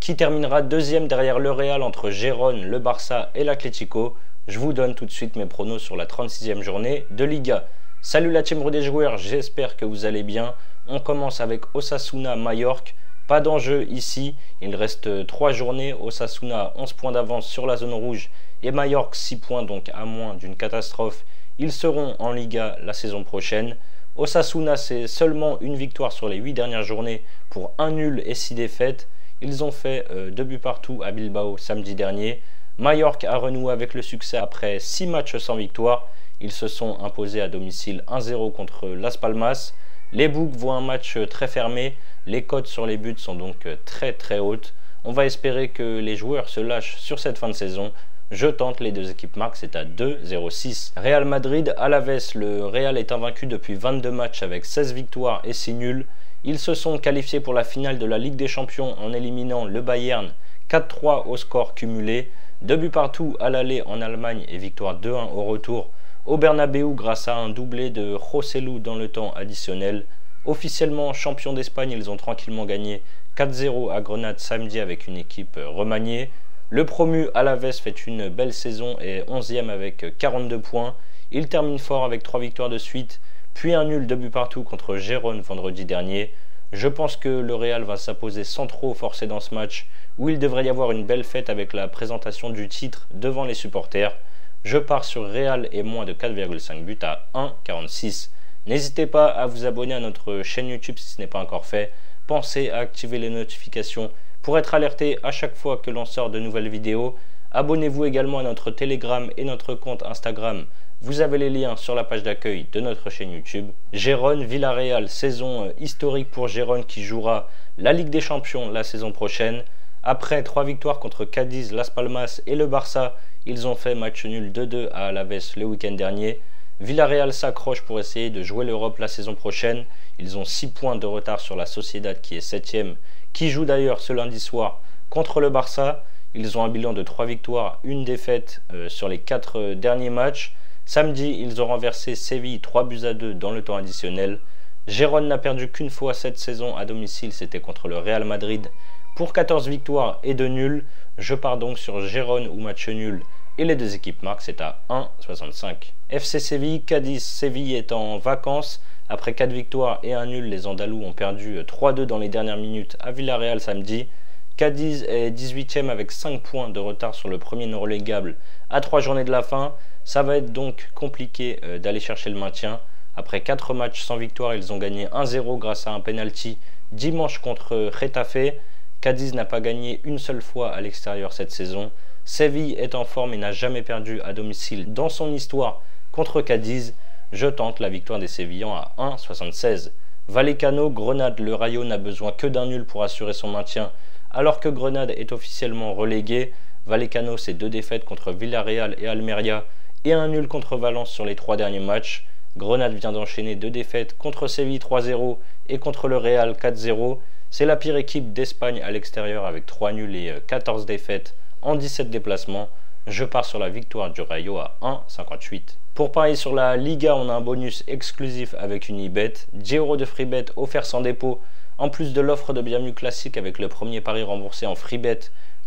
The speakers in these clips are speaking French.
qui terminera deuxième derrière le Real entre Gérone, le Barça et l'Atlético. Je vous donne tout de suite mes pronos sur la 36e journée de Liga. Salut la team des joueurs, j'espère que vous allez bien. On commence avec Osasuna Mallorca. Pas d'enjeu ici, il reste 3 journées. Osasuna a 11 points d'avance sur la zone rouge et Mallorca 6 points, donc à moins d'une catastrophe. Ils seront en Liga la saison prochaine. Osasuna, c'est seulement une victoire sur les 8 dernières journées pour 1 nul et 6 défaites. Ils ont fait 2 buts partout à Bilbao samedi dernier. Mallorca a renoué avec le succès après 6 matchs sans victoire. Ils se sont imposés à domicile 1-0 contre Las Palmas. Les Boucs voient un match très fermé. Les cotes sur les buts sont donc très hautes. On va espérer que les joueurs se lâchent sur cette fin de saison. Je tente les deux équipes marques, c'est à 2,06. Real Madrid, Alaves, le Real est invaincu depuis 22 matchs avec 16 victoires et 6 nuls. Ils se sont qualifiés pour la finale de la Ligue des Champions en éliminant le Bayern 4-3 au score cumulé. 2 buts partout à l'aller en Allemagne et victoire 2-1 au retour au Bernabéu grâce à un doublé de Joselu dans le temps additionnel. Officiellement champions d'Espagne, ils ont tranquillement gagné 4-0 à Grenade samedi avec une équipe remaniée. Le promu Alaves fait une belle saison et est 11e avec 42 points. Il termine fort avec 3 victoires de suite, puis un nul 2 buts partout contre Gérone vendredi dernier. Je pense que le Real va s'imposer sans trop forcer dans ce match, où il devrait y avoir une belle fête avec la présentation du titre devant les supporters. Je pars sur Real et moins de 4,5 buts à 1,46. N'hésitez pas à vous abonner à notre chaîne YouTube si ce n'est pas encore fait. Pensez à activer les notifications pour être alerté à chaque fois que l'on sort de nouvelles vidéos. Abonnez-vous également à notre Telegram et notre compte Instagram. Vous avez les liens sur la page d'accueil de notre chaîne YouTube. Gérone Villarreal, saison historique pour Gérone qui jouera la Ligue des Champions la saison prochaine. Après 3 victoires contre Cadiz, Las Palmas et le Barça, ils ont fait match nul 2-2 à Alaves le week-end dernier. Villarreal s'accroche pour essayer de jouer l'Europe la saison prochaine. Ils ont 6 points de retard sur la Sociedad qui est 7e, qui joue d'ailleurs ce lundi soir contre le Barça. Ils ont un bilan de 3 victoires, 1 défaite sur les 4 derniers matchs. Samedi, ils ont renversé Séville 3 buts à 2 dans le temps additionnel. Gérone n'a perdu qu'une fois cette saison à domicile, c'était contre le Real Madrid pour 14 victoires et 2 nuls. Je pars donc sur Gérone ou match nul et les deux équipes marquent, c'est à 1,65. FC Séville, Cadiz, Séville est en vacances. Après 4 victoires et 1 nul, les Andalous ont perdu 3-2 dans les dernières minutes à Villarreal samedi. Cadiz est 18e avec 5 points de retard sur le premier non relégable à 3 journées de la fin. Ça va être donc compliqué d'aller chercher le maintien. Après 4 matchs sans victoire, ils ont gagné 1-0 grâce à un penalty dimanche contre Getafe. Cadiz n'a pas gagné une seule fois à l'extérieur cette saison. Séville est en forme et n'a jamais perdu à domicile dans son histoire contre Cadiz. Je tente la victoire des Sévillans à 1,76. Vallecano, Grenade, le Rayo n'a besoin que d'un nul pour assurer son maintien, alors que Grenade est officiellement relégué. Vallecano, c'est 2 défaites contre Villarreal et Almeria et un nul contre Valence sur les 3 derniers matchs. Grenade vient d'enchaîner 2 défaites contre Séville 3-0 et contre le Real 4-0. C'est la pire équipe d'Espagne à l'extérieur avec 3 nuls et 14 défaites en 17 déplacements. Je pars sur la victoire du Rayo à 1,58. Pour parier sur la Liga, on a un bonus exclusif avec une e-bet. 10 € de free bet offert sans dépôt, en plus de l'offre de bienvenue classique avec le premier pari remboursé en free bet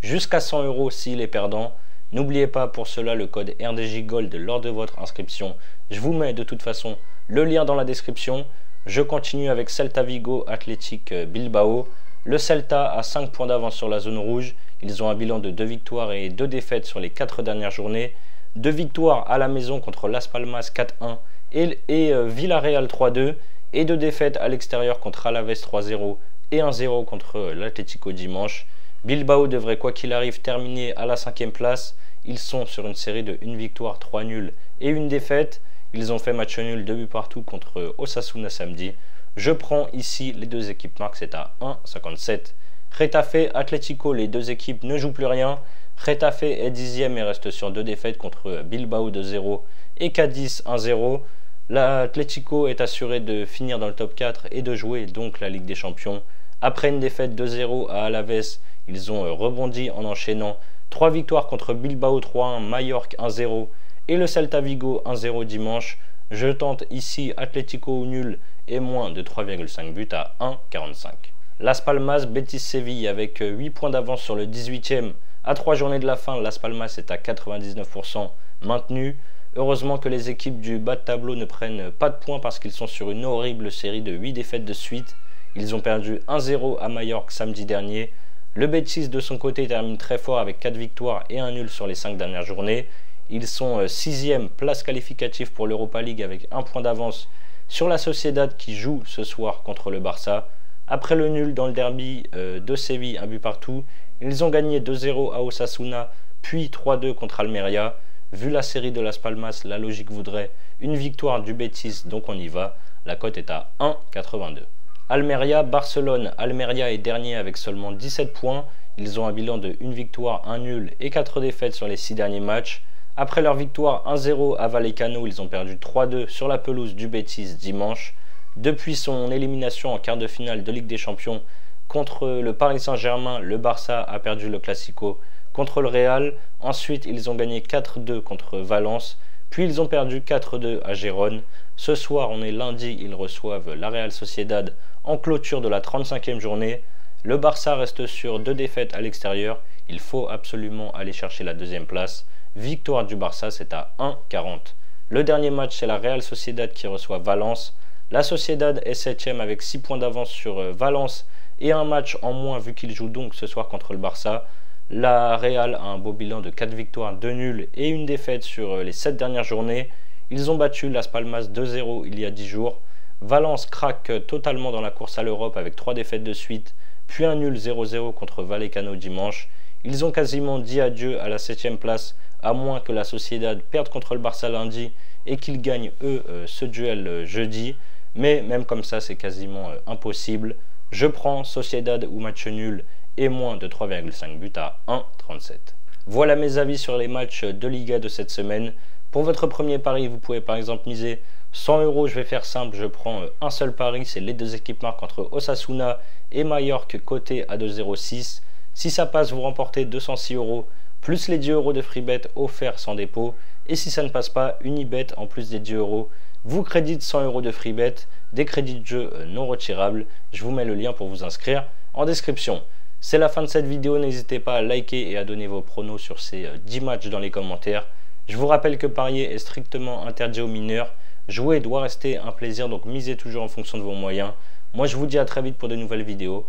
jusqu'à 100 € s'il est perdant. N'oubliez pas pour cela le code RDJ Gold lors de votre inscription. Je vous mets de toute façon le lien dans la description. Je continue avec Celta Vigo, Athletic Bilbao. Le Celta a 5 points d'avance sur la zone rouge. Ils ont un bilan de 2 victoires et 2 défaites sur les 4 dernières journées. 2 victoires à la maison contre Las Palmas 4-1 et Villarreal 3-2. Et 2 défaites à l'extérieur contre Alaves 3-0 et 1-0 contre l'Atlético dimanche. Bilbao devrait quoi qu'il arrive terminer à la 5e place. Ils sont sur une série de 1 victoire, 3 nuls et 1 défaite. Ils ont fait match nul 2 buts partout contre Osasuna samedi. Je prends ici les deux équipes marques, c'est à 1,57. Getafe, Atlético, les deux équipes ne jouent plus rien. Getafe est 10e et reste sur 2 défaites contre Bilbao 2-0 et Cadiz 1-0. L'Atlético est assuré de finir dans le top 4 et de jouer donc la Ligue des Champions. Après une défaite 2-0 à Alaves, ils ont rebondi en enchaînant 3 victoires contre Bilbao 3-1, Mallorca 1-0 et le Celta Vigo 1-0 dimanche. Je tente ici Atlético ou nul et moins de 3,5 buts à 1,45. Las Palmas, Betis Séville avec 8 points d'avance sur le 18e. À 3 journées de la fin, Las Palmas est à 99% maintenu. Heureusement que les équipes du bas de tableau ne prennent pas de points parce qu'ils sont sur une horrible série de 8 défaites de suite. Ils ont perdu 1-0 à Majorque samedi dernier. Le Betis de son côté termine très fort avec 4 victoires et 1 nul sur les 5 dernières journées. Ils sont 6e place qualificative pour l'Europa League avec 1 point d'avance sur la Sociedad qui joue ce soir contre le Barça. Après le nul dans le derby de Séville, un but partout, ils ont gagné 2-0 à Osasuna, puis 3-2 contre Almeria. Vu la série de Las Palmas, la logique voudrait une victoire du Betis, donc on y va. La cote est à 1,82. Almeria, Barcelone. Almeria est dernier avec seulement 17 points. Ils ont un bilan de 1 victoire, 1 nul et 4 défaites sur les 6 derniers matchs. Après leur victoire 1-0 à Vallecano, ils ont perdu 3-2 sur la pelouse du Betis dimanche. Depuis son élimination en quart de finale de Ligue des Champions contre le Paris Saint-Germain, le Barça a perdu le Classico contre le Real. Ensuite, ils ont gagné 4-2 contre Valence, puis ils ont perdu 4-2 à Gérone. Ce soir, on est lundi, ils reçoivent la Real Sociedad en clôture de la 35e journée. Le Barça reste sur 2 défaites à l'extérieur. Il faut absolument aller chercher la 2e place. Victoire du Barça, c'est à 1,40. Le dernier match, c'est la Real Sociedad qui reçoit Valence. La Sociedad est 7e avec 6 points d'avance sur Valence et un match en moins vu qu'il joue donc ce soir contre le Barça. La Real a un beau bilan de 4 victoires, 2 nuls et 1 défaite sur les 7 dernières journées. Ils ont battu Las Palmas 2-0 il y a 10 jours. Valence craque totalement dans la course à l'Europe avec 3 défaites de suite, puis un nul 0-0 contre Vallecano dimanche. Ils ont quasiment dit adieu à la 7e place, à moins que la Sociedad perde contre le Barça lundi et qu'ils gagnent eux ce duel jeudi. Mais même comme ça, c'est quasiment impossible. Je prends Sociedad ou match nul et moins de 3,5 buts à 1,37. Voilà mes avis sur les matchs de Liga de cette semaine. Pour votre premier pari, vous pouvez par exemple miser 100 €. Je vais faire simple, je prends un seul pari, c'est les deux équipes marques entre Osasuna et Majorque, coté à 2,06. Si ça passe, vous remportez 206 € plus les 10 € de free bet offerts sans dépôt. Et si ça ne passe pas, Unibet en plus des 10 € vous crédite 100 € de free bet, des crédits de jeu non retirables. Je vous mets le lien pour vous inscrire en description. C'est la fin de cette vidéo, n'hésitez pas à liker et à donner vos pronos sur ces 10 matchs dans les commentaires. Je vous rappelle que parier est strictement interdit aux mineurs. Jouer doit rester un plaisir, donc misez toujours en fonction de vos moyens. Moi je vous dis à très vite pour de nouvelles vidéos.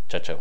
Ciao ciao.